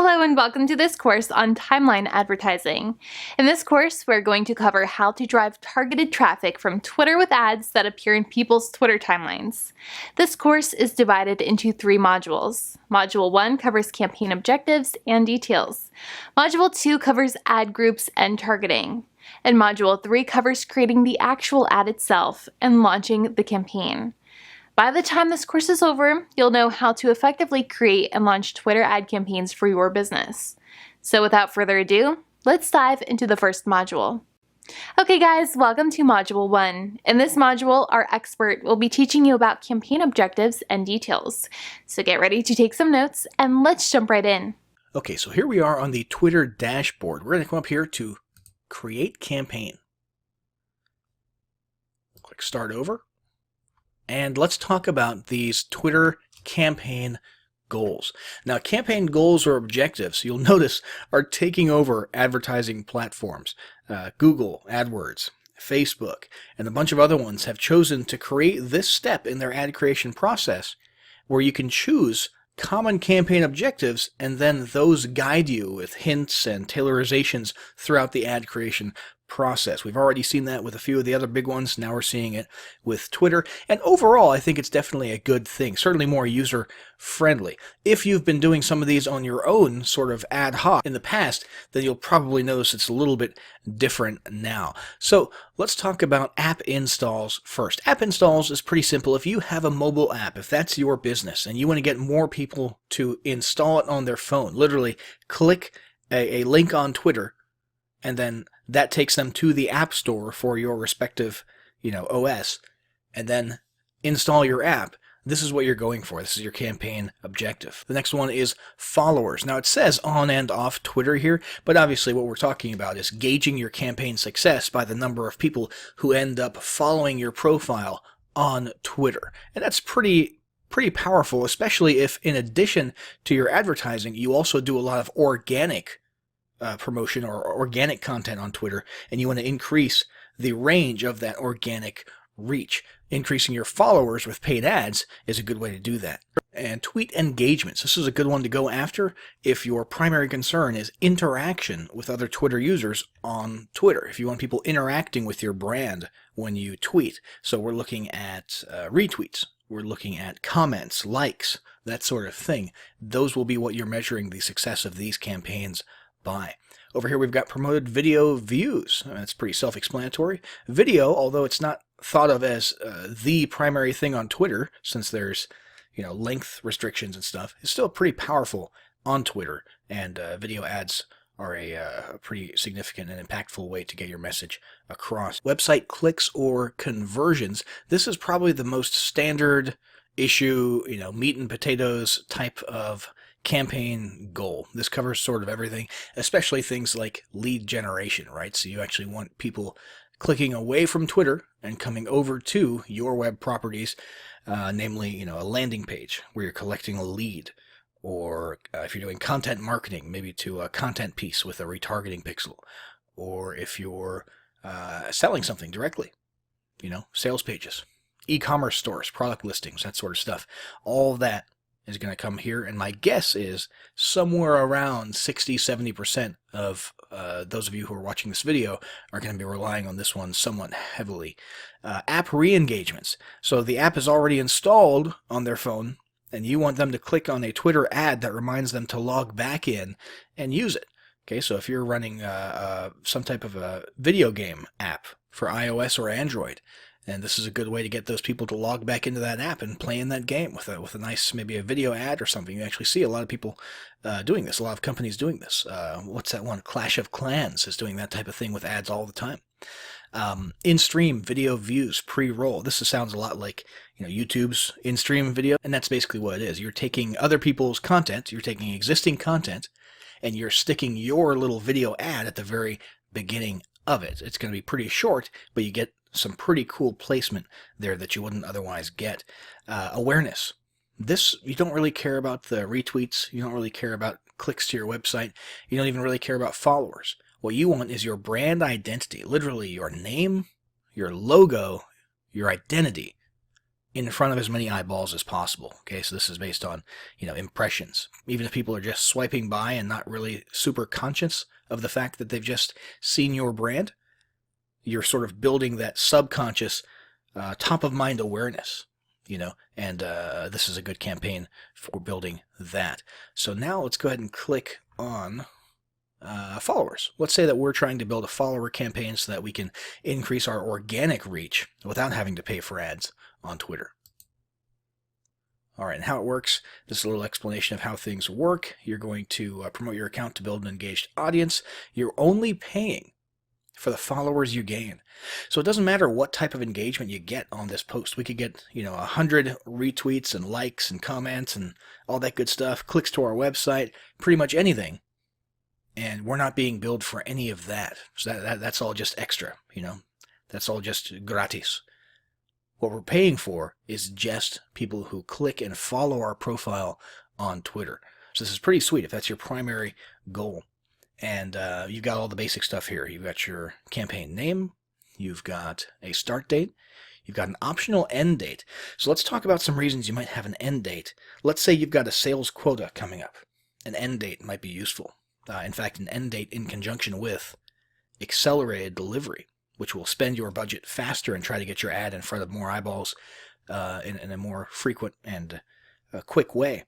Hello and welcome to this course on timeline advertising. In this course, we're going to cover how to drive targeted traffic from Twitter with ads that appear in people's Twitter timelines. This course is divided into 3 modules. Module 1 covers campaign objectives and details. Module 2 covers ad groups and targeting. And Module 3 covers creating the actual ad itself and launching the campaign. By the time this course is over, you'll know how to effectively create and launch Twitter ad campaigns for your business. So without further ado, let's dive into the first module. Okay guys, welcome to Module 1. In this module, our expert will be teaching you about campaign objectives and details. So get ready to take some notes and let's jump right in. Okay, so here we are on the Twitter dashboard. We're going to come up here to Create Campaign. Click Start Over. And let's talk about these Twitter campaign goals. Now, campaign goals or objectives, you'll notice, are taking over advertising platforms. Google, AdWords, Facebook, and a bunch of other ones have chosen to create this step in their ad creation process where you can choose common campaign objectives and then those guide you with hints and tailorizations throughout the ad creation process. We've already seen that with a few of the other big ones. Now we're seeing it with Twitter. And overall, I think it's definitely a good thing, certainly more user-friendly. If you've been doing some of these on your own, sort of ad hoc in the past, then you'll probably notice it's a little bit different now. So let's talk about app installs first. App installs is pretty simple. If you have a mobile app, if that's your business, and you want to get more people to install it on their phone, literally click a link on Twitter, and then that takes them to the App Store for your respective, OS, and then install your app. This is what you're going for. This is your campaign objective. The next one is followers. Now, it says on and off Twitter here, but obviously what we're talking about is gauging your campaign success by the number of people who end up following your profile on Twitter. And that's pretty powerful, especially if in addition to your advertising, you also do a lot of organic promotion or organic content on Twitter, and you want to increase the range of that organic reach. Increasing your followers with paid ads is a good way to do that. And tweet engagements. This is a good one to go after if your primary concern is interaction with other Twitter users on Twitter. If you want people interacting with your brand when you tweet. So we're looking at retweets. We're looking at comments, likes, that sort of thing. Those will be what you're measuring the success of these campaigns by. Over here we've got promoted video views. That's pretty self-explanatory. Video, although it's not thought of as the primary thing on Twitter, since there's length restrictions and stuff, is still pretty powerful on Twitter, and video ads are a pretty significant and impactful way to get your message across. Website clicks or conversions. This is probably the most standard issue, meat and potatoes type of campaign goal. This covers sort of everything, especially things like lead generation, right? So you actually want people clicking away from Twitter and coming over to your web properties, namely, a landing page where you're collecting a lead, or if you're doing content marketing, maybe to a content piece with a retargeting pixel, or if you're selling something directly, sales pages, e-commerce stores, product listings, that sort of stuff. All of that is going to come here, and my guess is somewhere around 60-70% of those of you who are watching this video are going to be relying on this one somewhat heavily. App re-engagements. So the app is already installed on their phone, and you want them to click on a Twitter ad that reminds them to log back in and use it. Okay, so if you're running some type of a video game app for iOS or Android, and this is a good way to get those people to log back into that app and play in that game with a nice, maybe a video ad or something. You actually see a lot of people doing this, a lot of companies doing this. What's that one? Clash of Clans is doing that type of thing with ads all the time. In-stream video views, pre-roll. This sounds a lot like YouTube's in-stream video, and that's basically what it is. You're taking other people's content, you're taking existing content, and you're sticking your little video ad at the very beginning of it. It's going to be pretty short, but you get some pretty cool placement there that you wouldn't otherwise get. Awareness. This, you don't really care about the retweets. You don't really care about clicks to your website. You don't even really care about followers. What you want is your brand identity, literally your name, your logo, your identity in front of as many eyeballs as possible. Okay, so this is based on, impressions. Even if people are just swiping by and not really super conscious of the fact that they've just seen your brand, you're sort of building that subconscious, top of mind awareness, and this is a good campaign for building that. So now let's go ahead and click on followers. Let's say that we're trying to build a follower campaign so that we can increase our organic reach without having to pay for ads on Twitter. All right, and how it works, this is a little explanation of how things work. You're going to promote your account to build an engaged audience. You're only paying for the followers you gain. So it doesn't matter what type of engagement you get on this post. We could get, 100 retweets and likes and comments and all that good stuff, clicks to our website, pretty much anything. And we're not being billed for any of that. So that's all just extra, That's all just gratis. What we're paying for is just people who click and follow our profile on Twitter. So this is pretty sweet if that's your primary goal. And you've got all the basic stuff here. You've got your campaign name. You've got a start date. You've got an optional end date. So let's talk about some reasons you might have an end date. Let's say you've got a sales quota coming up. An end date might be useful. In fact, an end date in conjunction with accelerated delivery, which will spend your budget faster and try to get your ad in front of more eyeballs in a more frequent and quick way.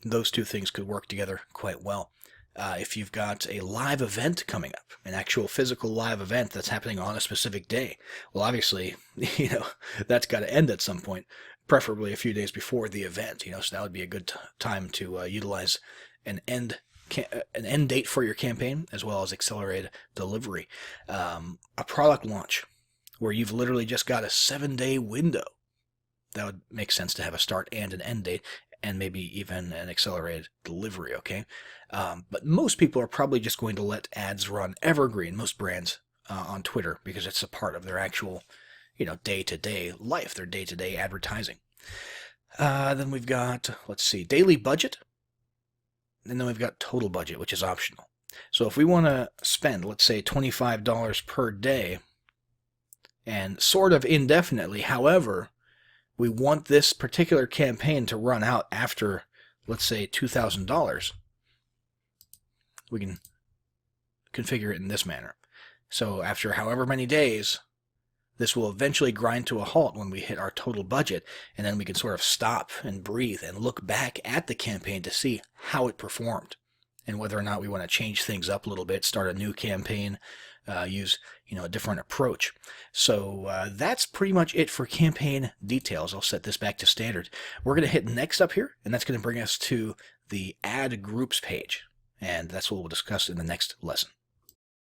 Those two things could work together quite well. If you've got a live event coming up, an actual physical live event that's happening on a specific day, well, obviously, that's got to end at some point, preferably a few days before the event. So that would be a good time to utilize an end date for your campaign, as well as accelerated delivery. A product launch where you've literally just got a 7-day window. That would make sense to have a start and an end date, and maybe even an accelerated delivery, okay? But most people are probably just going to let ads run evergreen, most brands on Twitter, because it's a part of their actual, day-to-day life, their day-to-day advertising. Then we've got, daily budget. And then we've got total budget, which is optional. So if we want to spend, let's say, $25 per day, and sort of indefinitely, however, we want this particular campaign to run out after, let's say, $2,000, we can configure it in this manner. So after however many days, this will eventually grind to a halt when we hit our total budget, and then we can sort of stop and breathe and look back at the campaign to see how it performed and whether or not we want to change things up a little bit, start a new campaign, use a different approach. So that's pretty much it for campaign details. I'll set this back to standard. We're going to hit next up here, and that's going to bring us to the ad groups page, and that's what we'll discuss in the next lesson.